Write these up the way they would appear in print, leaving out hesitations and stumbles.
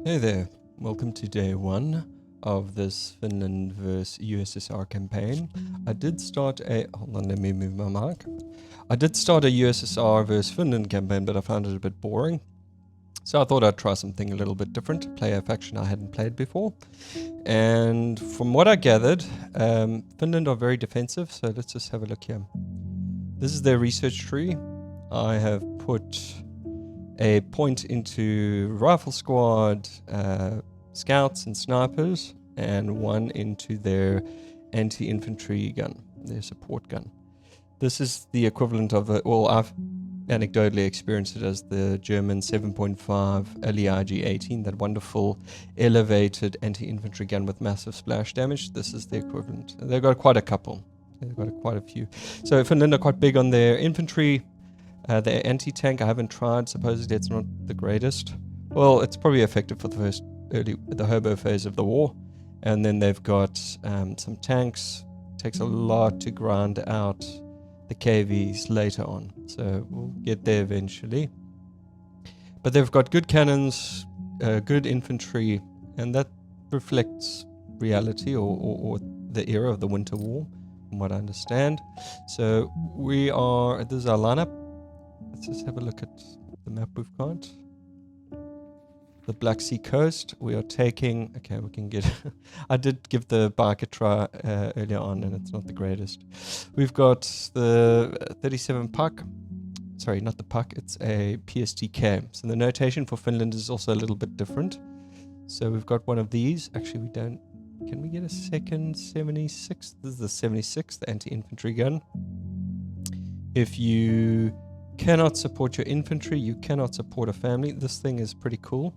Hey there, welcome to day one of this Finland vs USSR campaign. I did start a, hold on, let me move my mic. I did start a USSR vs Finland campaign, but I found it a bit boring. So I thought I'd try something a little bit different, play a faction I hadn't played before. And from what I gathered, Finland are very defensive, so let's just have a look here. This is their research tree. I have put a point into rifle squad, scouts and snipers, and one into their anti-infantry gun, their support gun. This is the equivalent of well, I've anecdotally experienced it as the German 7.5 LITE 18, that wonderful elevated anti-infantry gun with massive splash damage. This is the equivalent. They've got quite a couple. They've got quite a few. So Finland are quite big on their infantry. Their anti-tank I haven't tried. Supposedly it's not the greatest. Well, it's probably effective for the hobo phase of the war. And then they've got some tanks. It takes a lot to grind out the KVs later on. So we'll get there eventually. But they've got good cannons, good infantry, and that reflects reality or the era of the Winter War, from what I understand. So this is our lineup. Let's just have a look at the map we've got. The Black Sea coast. We are taking... Okay, we can get... I did give the bike a try earlier on, and it's not the greatest. We've got the 37 puck. Sorry, not the puck. It's a PSTK. So the notation for Finland is also a little bit different. So we've got one of these. Actually, we don't... Can we get a second 76? This is the 76, the anti-infantry gun. If you cannot support your infantry, you cannot support a family. This thing is pretty cool.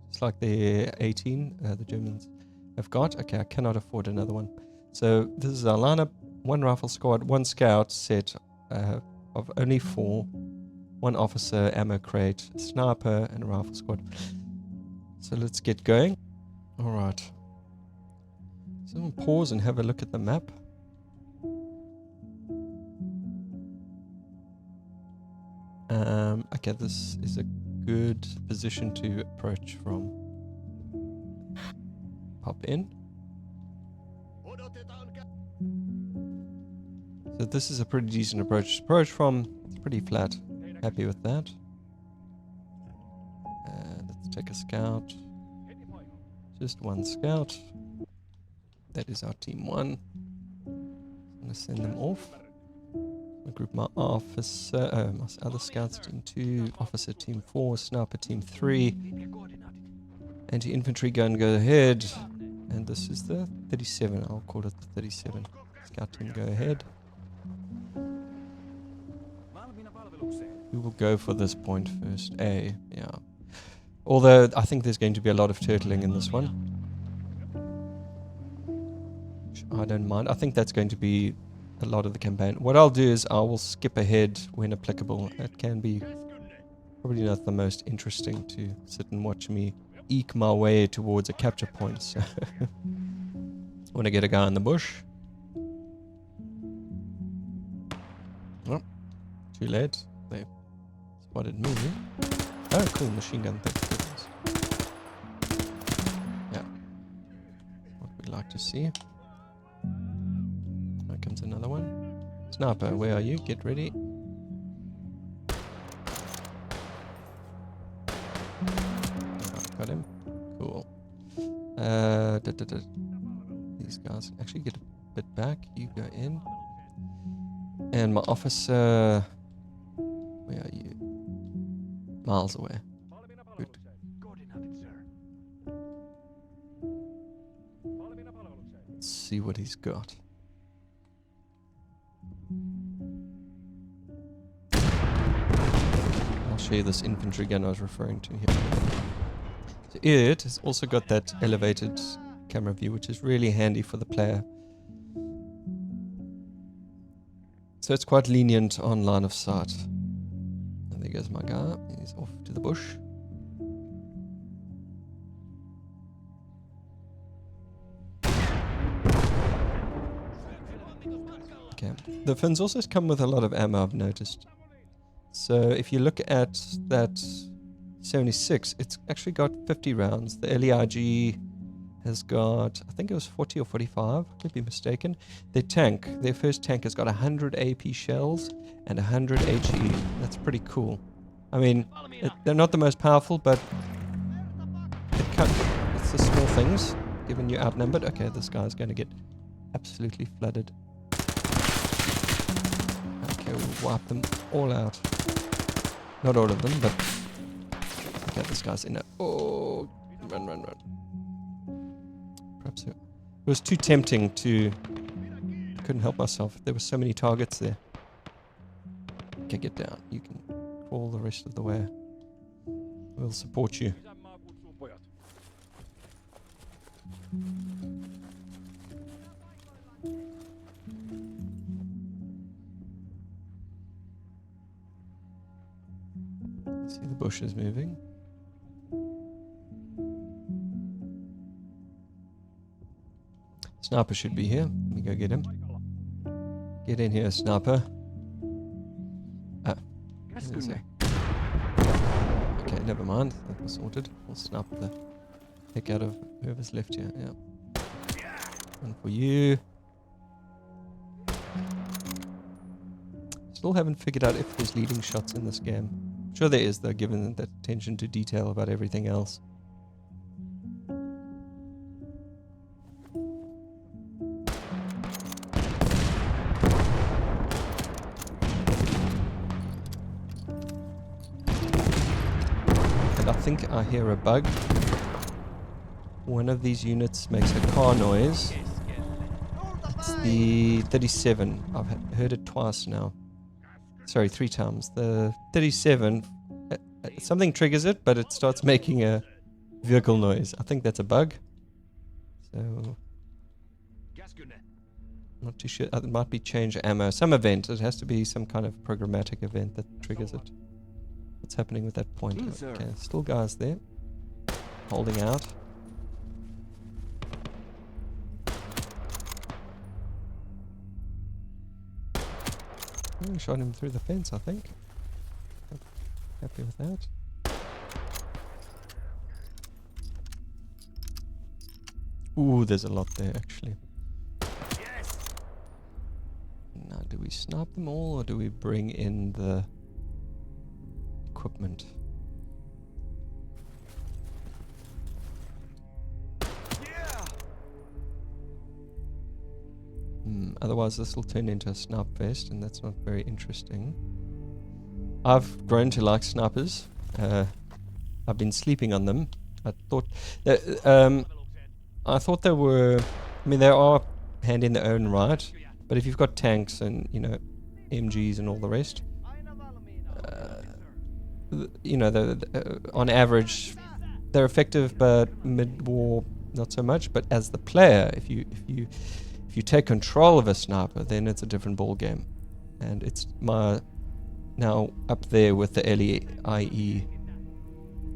It's like the 18 the Germans have got. Okay, I cannot afford another one. So this is our lineup. One rifle squad, one scout set of only 4. One officer, ammo crate, a sniper, and a rifle squad. So let's get going. Alright. So I'm gonna pause and have a look at the map. Okay, this is a good position to approach from. Pop in. So this is a pretty decent approach to approach from. It's pretty flat. Happy with that. Let's take a scout. Just one scout. That is our team 1. I'm going to send them off. I group my officer, my other scouts, team 2, officer team 4, sniper team 3, anti-infantry gun go ahead, and this is the 37, I'll call it the 37. Scout team go ahead. We will go for this point first, A, yeah. Although I think there's going to be a lot of turtling in this one. Which I don't mind, I think that's going to be a lot of the campaign. What I'll do is I will skip ahead when applicable. It can be probably not the most interesting to sit and watch me eke my way towards a capture point. So want to get a guy in the bush. Oh, too late. They spotted me. Oh, cool, machine gun. Yeah, what we'd like to see. Comes another one. Sniper, where are you? Get ready. Got him. Cool. These guys actually get a bit back. You go in. And my officer... Where are you? Miles away. Good. Let's see what he's got. I'll show you this infantry gun I was referring to here. So it has also got that elevated camera view, which is really handy for the player. So it's quite lenient on line of sight. And there goes my guy. He's off to the bush. Okay. The Finns also come with a lot of ammo, I've noticed. So if you look at that 76. It's actually got 50 rounds. The LEIG has got, I think it was 40 or 45, could be mistaken. Their first tank has got 100 AP shells and 100 HE. That's pretty cool. I mean, they're not the most powerful, but it's the small things, given you're outnumbered. Okay, this guy's going to get absolutely flooded. Okay, we'll wipe them all out. Not all of them, but... Okay, this guy's in it. Oh, run. Perhaps it was too tempting to... Couldn't help myself. There were so many targets there. Okay, get down. You can crawl the rest of the way. We'll support you. See the bushes moving. Sniper should be here. Let me go get him. Get in here, sniper. Ah. Okay, never mind. That was sorted. We'll snipe the heck out of whoever's left here. Yeah. One for you. Still haven't figured out if there's leading shots in this game. Sure there is, though, given that attention to detail about everything else. And I think I hear a bug. One of these units makes a car noise. It's the 37. I've heard it twice now. Sorry, 3 times. The 37, something triggers it, but it starts making a vehicle noise. I think that's a bug. So, not too sure. It might be change ammo. Some event. It has to be some kind of programmatic event that triggers it. What's happening with that point? Okay, still guys there. Holding out. Oh, shot him through the fence, I think. Happy with that. Ooh, there's a lot there, actually. Now, do we snipe them all, or do we bring in the equipment? Otherwise this will turn into a snipe fest, and that's not very interesting. I've grown to like snipers. I've been sleeping on them. I thought they were, I mean, they are handy in their own right, but if you've got tanks and, you know, MGs and all the rest, you know, on average they're effective, but mid-war not so much. But as the player, if you take control of a sniper, then it's a different ball game, and it's now up there with the LIE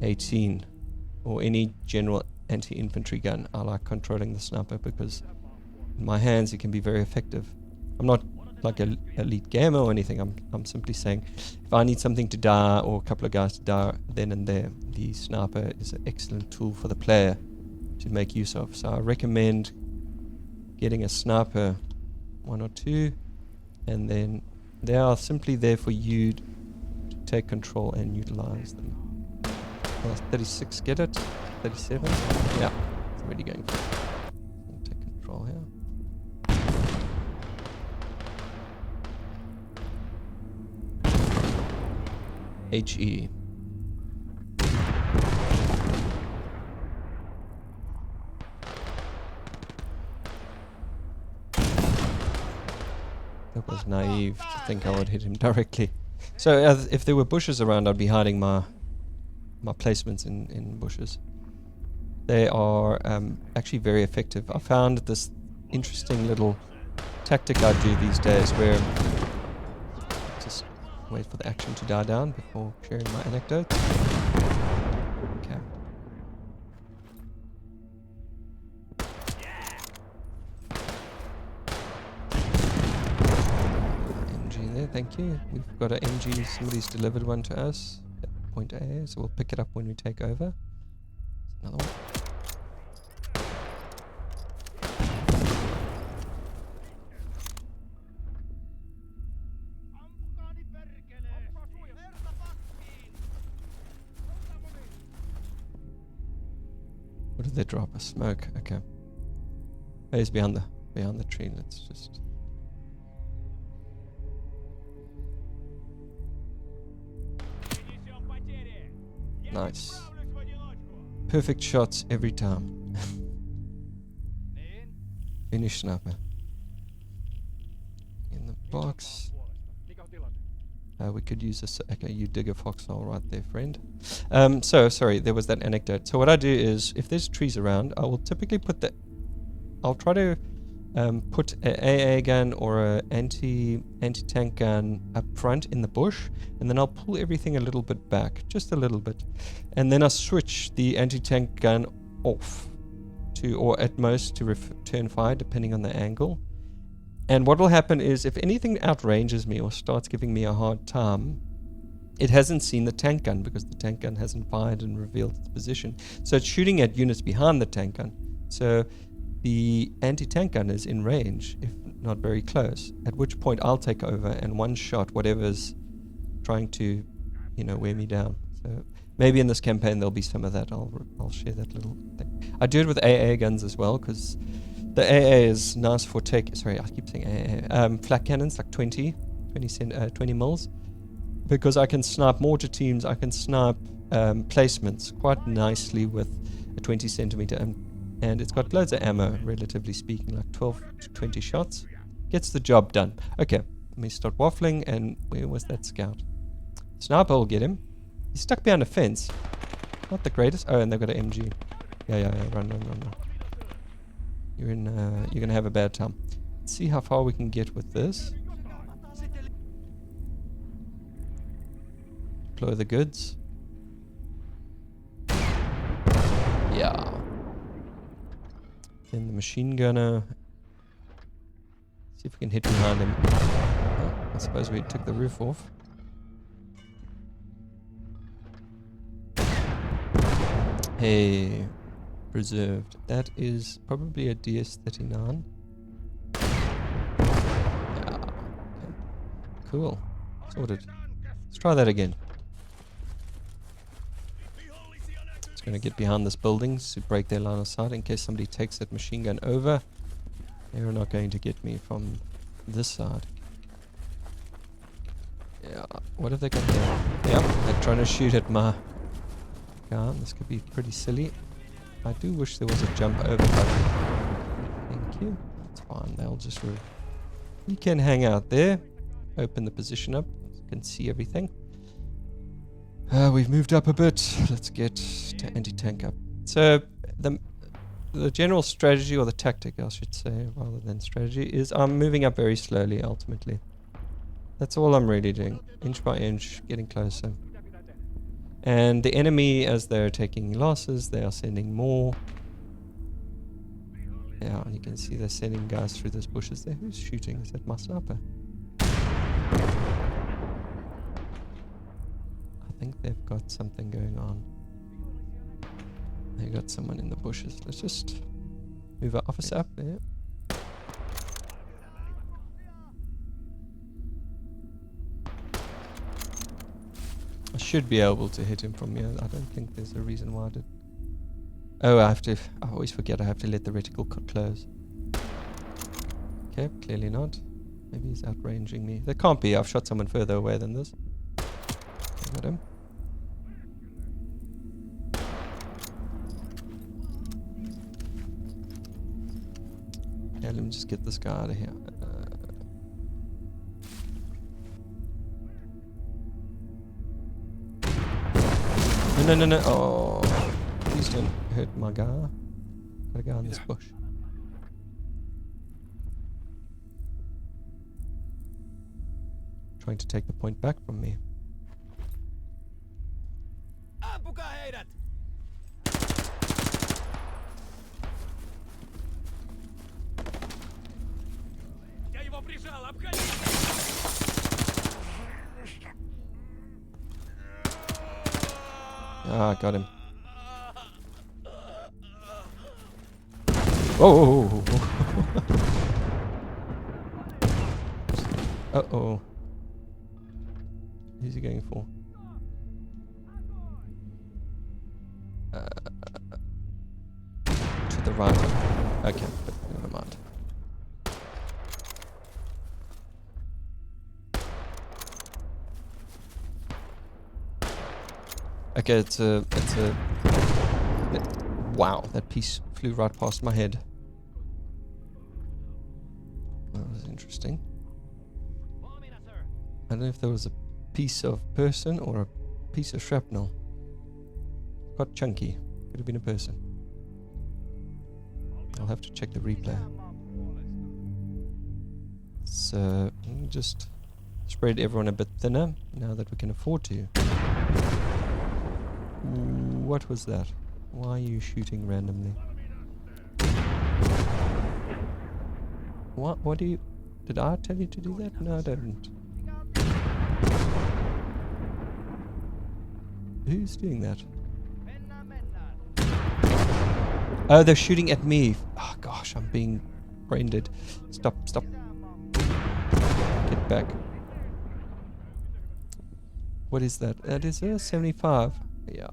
18 or any general anti-infantry gun. I like controlling the sniper because in my hands it can be very effective. I'm not like an elite gamer or anything. I'm simply saying if I need something to die or a couple of guys to die then and there, the sniper is an excellent tool for the player to make use of. So I recommend getting a sniper, 1 or 2, and then they are simply there for you to take control and utilize them. 36, get it? 37? Yeah, it's already going for it. I'll take control here. HE. That was naive to think I would hit him directly. So if there were bushes around, I'd be hiding my placements in bushes. They are actually very effective. I found this interesting little tactic I do these days where just wait for the action to die down before sharing my anecdotes. Okay. MG there, thank you. We've got an MG, somebody's delivered one to us. point A, so we'll pick it up when we take over. Another one. What did they drop? A smoke. Okay. Oh, he's behind the tree. Let's just. Nice. Perfect shots every time. Finnish sniper. In the box. We could use this. Okay, you dig a foxhole right there, friend. So, sorry, there was that anecdote. So what I do is, if there's trees around, I will typically put I'll try to put an AA gun or a anti-tank gun up front in the bush, and then I'll pull everything a little bit back, just a little bit, and then I switch the anti-tank gun off to, or at most to return fire, depending on the angle. And what will happen is, if anything outranges me or starts giving me a hard time, it hasn't seen the tank gun because the tank gun hasn't fired and revealed its position. So it's shooting at units behind the tank gun. So the anti-tank gun is in range, if not very close, at which point I'll take over and one shot whatever's trying to, wear me down. So maybe in this campaign there'll be some of that. I'll share that little thing. I do it with AA guns as well, because the AA is nice for sorry, I keep saying AA. Flak cannons, like 20 mils, because I can snipe mortar teams, I can snipe placements quite nicely with a 20 centimeter, and it's got loads of ammo, relatively speaking, like 12 to 20 shots. Gets the job done. Okay, let me start waffling, and where was that scout? Sniper will get him. He's stuck behind a fence. Not the greatest. Oh, and they've got an MG. Yeah, run. You're gonna have a bad time. Let's see how far we can get with this. Deploy the goods. Yeah. Then the machine gunner. See if we can hit behind him. Oh, I suppose we took the roof off. Hey. Preserved. That is probably a DS-39. Yeah. Okay. Cool. Sorted. Let's try that again. Just going to get behind this building to break their line of sight in case somebody takes that machine gun over. They're not going to get me from this side. Yeah. What have they got there? Yep. They're trying to shoot at my gun. This could be pretty silly. I do wish there was a jump over button. Thank you. That's fine. They'll just you can hang out there. Open the position up. You can see everything. We've moved up a bit. Let's get to anti-tank up. So the general strategy, or the tactic I should say, rather than strategy, is I'm moving up very slowly ultimately. That's all I'm really doing. Inch by inch, getting closer. And the enemy, as they're taking losses, they are sending more. Yeah, and you can see they're sending guys through those bushes there. Who's shooting? Is that my sniper? I think they've got something going on. They got someone in the bushes. Let's just move our officer up there. I should be able to hit him from here. I don't think there's a reason why I did. Oh, I always forget I have to let the reticle close. Okay, clearly not. Maybe he's outranging me. There can't be. I've shot someone further away than this. I got him. Yeah, let me just get this guy out of here. No. Oh, please don't hurt my guy. Gotta go in this bush. Trying to take the point back from me. Ah, got him. Oh! Uh-oh. Who's he going for? To the right. Okay, but never mind. Okay, it's a... Wow, that piece flew right past my head. That was interesting. I don't know if there was a piece of person or a piece of shrapnel. Quite chunky. Could have been a person. I'll have to check the replay. So, let me just spread everyone a bit thinner now that we can afford to. What was that? Why are you shooting randomly? What do you... Did I tell you to do that? No, I didn't. Who's doing that? Oh, they're shooting at me. Oh gosh, I'm being brain dead. Stop. Get back. What is that? That is a 75. Yeah,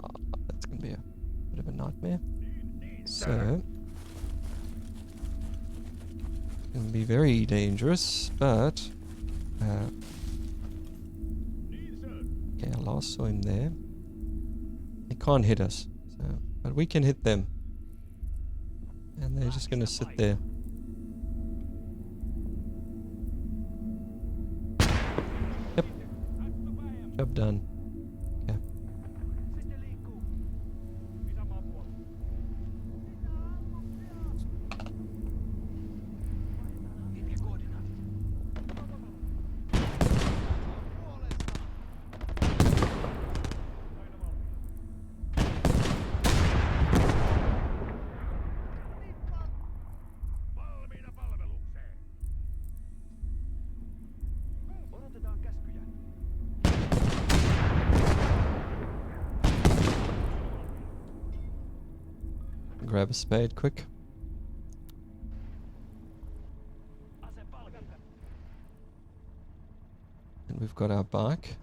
that's gonna be a bit of a nightmare. So, it's gonna be very dangerous, but okay, I last saw him there. He can't hit us, so, but we can hit them. And they're just gonna sit there. Yep. Job done. Okay. Grab a spade quick. And we've got our bike.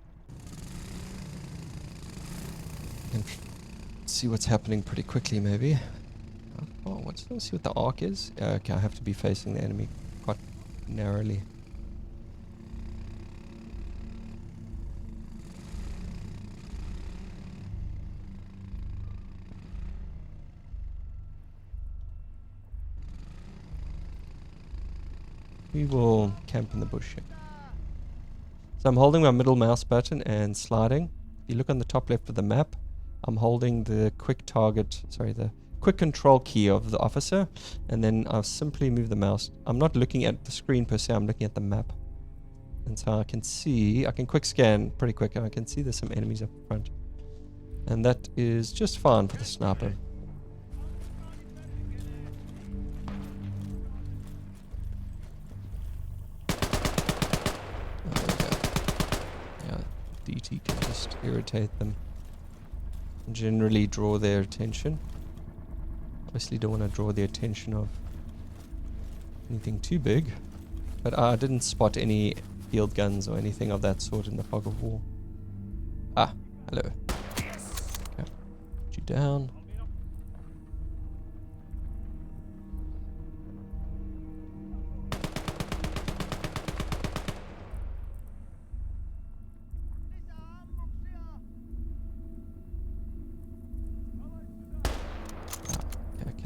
And see what's happening pretty quickly maybe. Oh, let's see what the arc is. Okay, I have to be facing the enemy quite narrowly. We will camp in the bush here. So I'm holding my middle mouse button and sliding. If you look on the top left of the map, I'm holding the quick control key of the officer, and then I'll simply move the mouse. I'm not looking at the screen per se, I'm looking at the map. And so I can quick scan pretty quick, and I can see there's some enemies up front. And that is just fine for the sniper. DT can just irritate them and generally draw their attention. Obviously don't want to draw the attention of anything too big, but I didn't spot any field guns or anything of that sort in the fog of war. Ah, hello. Okay, put you down.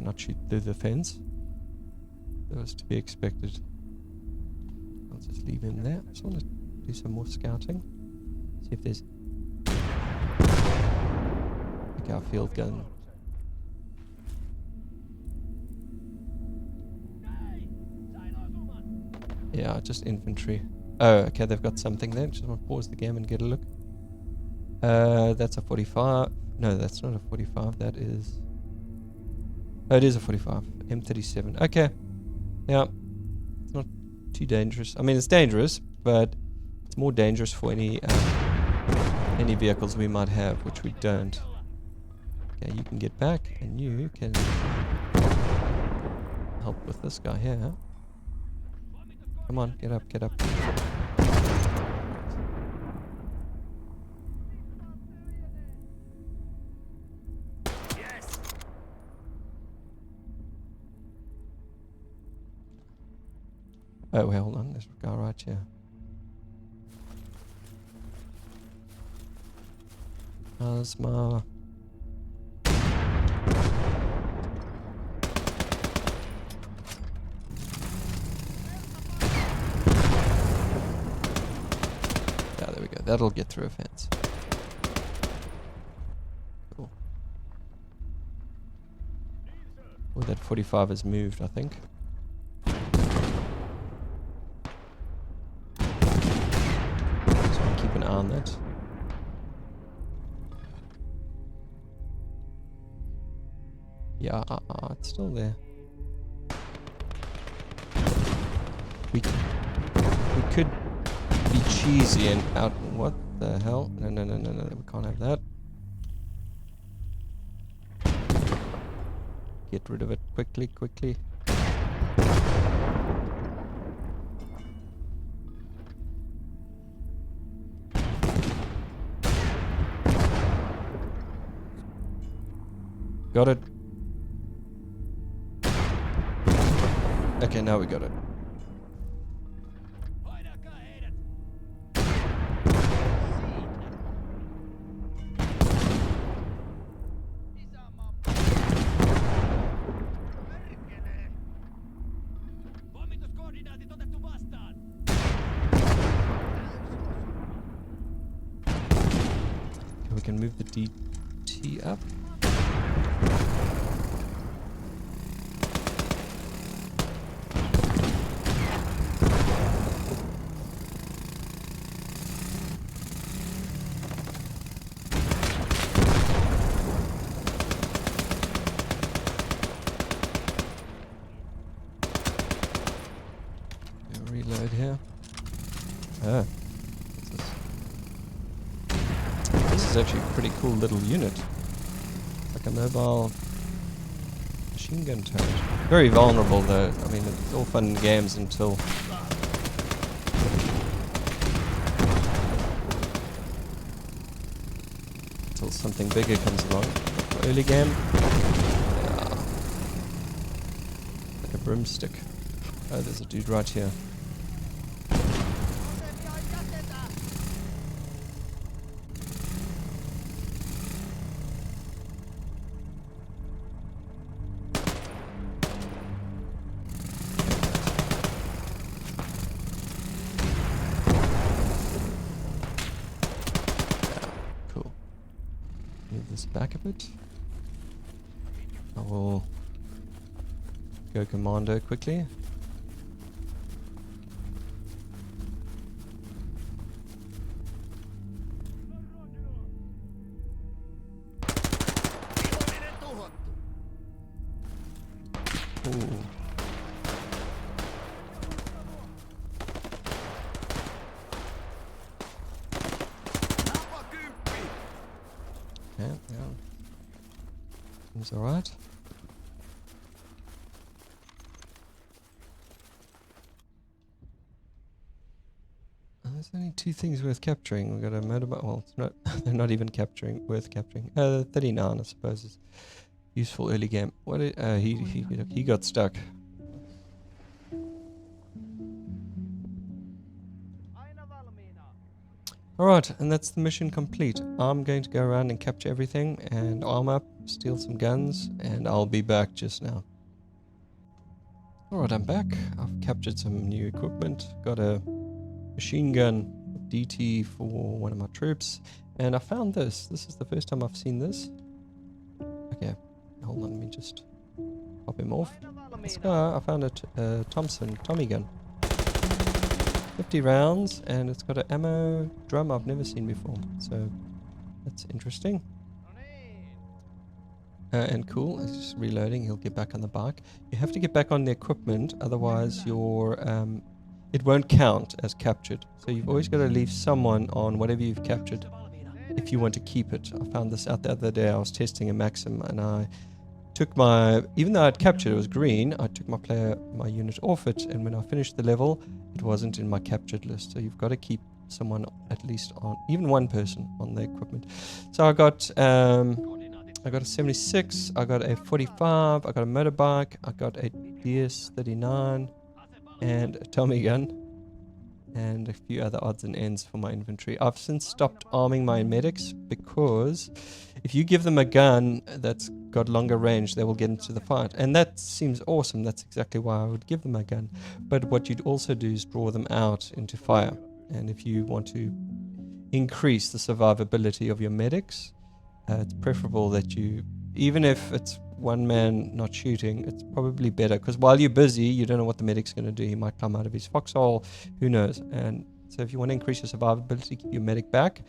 Not shoot through the fence. That was to be expected. I'll just leave him there. I just want to do some more scouting. See if there's... Pick our field gun. Yeah, just infantry. Oh, okay, they've got something there. Just want to pause the game and get a look. That's a 45. No, that's not a 45. That is... Oh, it is a 45. M37. Okay. Yeah. It's not too dangerous. I mean, it's dangerous, but it's more dangerous for any vehicles we might have, which we don't. Okay, you can get back, and you can help with this guy here. Come on, get up, get up. Oh, wait, hold on. There's a guy right here. How's my... Yeah, there we go. That'll get through a fence. Cool. Well, that 45 has moved, I think. Keep an eye on that. Yeah, it's still there. We could be cheesy and out. What the hell? No, no, no, no, no. We can't have that. Get rid of it quickly, quickly. Got it. Okay, now we got it. We can move the DT up. Reload here. Ah, what's this? This is actually a pretty cool little unit. It's like a mobile machine gun turret. Very vulnerable though. I mean, it's all fun and games until something bigger comes along. Early game, yeah, like a broomstick. Oh, there's a dude right here. Back a bit. I will go commando quickly. Ooh. Yeah. Seems alright. There's only two things worth capturing. We've got a motorbike. Well, it's not. They're not even worth capturing. 39, I suppose, is useful early game. What? He got stuck. Alright, and that's the mission complete. I'm going to go around and capture everything and arm up, steal some guns, and I'll be back just now. Alright, I'm back. I've captured some new equipment. Got a machine gun DT for one of my troops. And I found this. This is the first time I've seen this. Okay, hold on, let me just pop him off. This guy, I found a Tommy gun. 50 rounds, and it's got an ammo drum I've never seen before, so that's interesting. And cool, it's just reloading. He'll get back on the bike. You have to get back on the equipment, otherwise your it won't count as captured. So you've always got to leave someone on whatever you've captured. If if you want to keep it. I found this out the other day. I was testing a Maxim, and I took my, even though I'd captured it was green, I took my unit off it, and when I finished the level, it wasn't in my captured list. So you've got to keep someone at least on, even one person on the equipment. So I got a 76, I got a 45, I got a motorbike, I got a DS39, and a Tommy gun, and a few other odds and ends for my inventory. I've since stopped arming my medics because if you give them a gun that's got longer range, they will get into the fight. And that seems awesome. That's exactly why I would give them a gun. But what you'd also do is draw them out into fire. And if you want to increase the survivability of your medics, it's preferable that you, even if it's one man not shooting, it's probably better, because while you're busy, you don't know what the medic's going to do. He might climb out of his foxhole, who knows. And so if you want to increase your survivability, keep your medic back,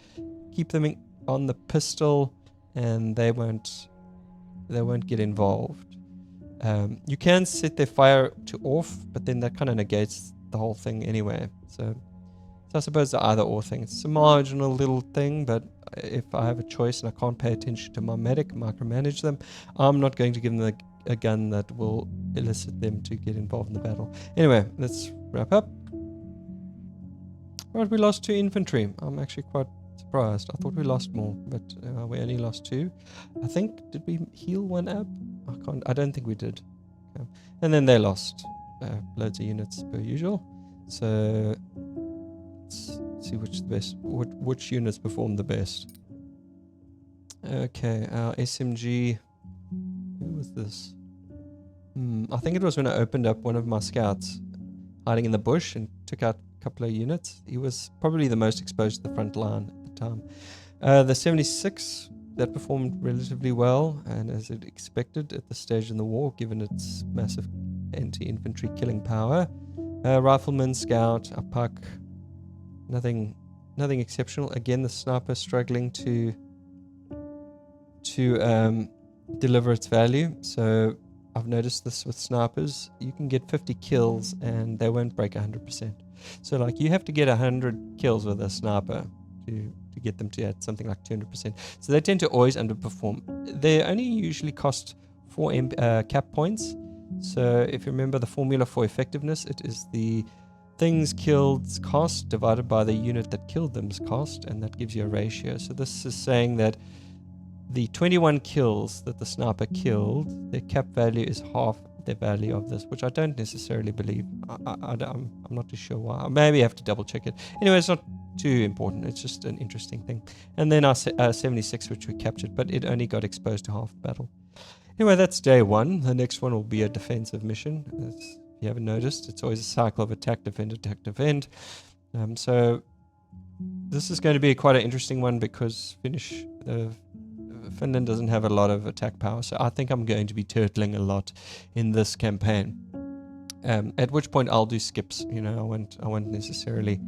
keep them on the pistol, and they won't get involved. You can set their fire to off, but then that kind of negates the whole thing anyway. So I suppose the either or thing. It's a marginal little thing, but if I have a choice and I can't pay attention to my medic, micromanage them, I'm not going to give them a gun that will elicit them to get involved in the battle. Anyway, let's wrap up. Right, we lost 2 infantry. I'm actually quite surprised. I thought we lost more, but we only lost 2. I think, did we heal 1 up? I don't think we did. Okay. And then they lost loads of units per usual. So let's see which units performed the best. Okay, our SMG. Who was this? I think it was when I opened up one of my scouts hiding in the bush and took out a couple of units. He was probably the most exposed to the front line at the time. The 76, that performed relatively well, and as it expected at this stage in the war, given its massive anti-infantry killing power. Rifleman, scout, a puck. Nothing exceptional. Again, the sniper struggling to deliver its value. So I've noticed this with snipers. You can get 50 kills and they won't break 100%. So like you have to get 100 kills with a sniper to get them to at something like 200%. So they tend to always underperform. They only usually cost 4 cap points. So if you remember the formula for effectiveness, it is the things killed's cost divided by the unit that killed them's cost, and that gives you a ratio. So this is saying that the 21 kills that the sniper killed, their cap value is half the value of this, which I don't necessarily believe. I'm not too sure why. Maybe I have to double check it. Anyway, it's not too important. It's just an interesting thing. And then our 76, which we captured, but it only got exposed to half the battle. Anyway, that's day 1. The next one will be a defensive mission. If you haven't noticed, it's always a cycle of attack, defend, attack, defend. So this is going to be quite an interesting one because Finland doesn't have a lot of attack power. So I think I'm going to be turtling a lot in this campaign. At which point I'll do skips. You know, I won't necessarily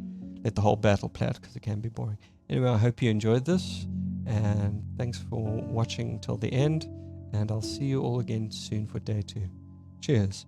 let the whole battle play out because it can be boring. Anyway, I hope you enjoyed this, and thanks for watching till the end. And I'll see you all again soon for day 2. Cheers.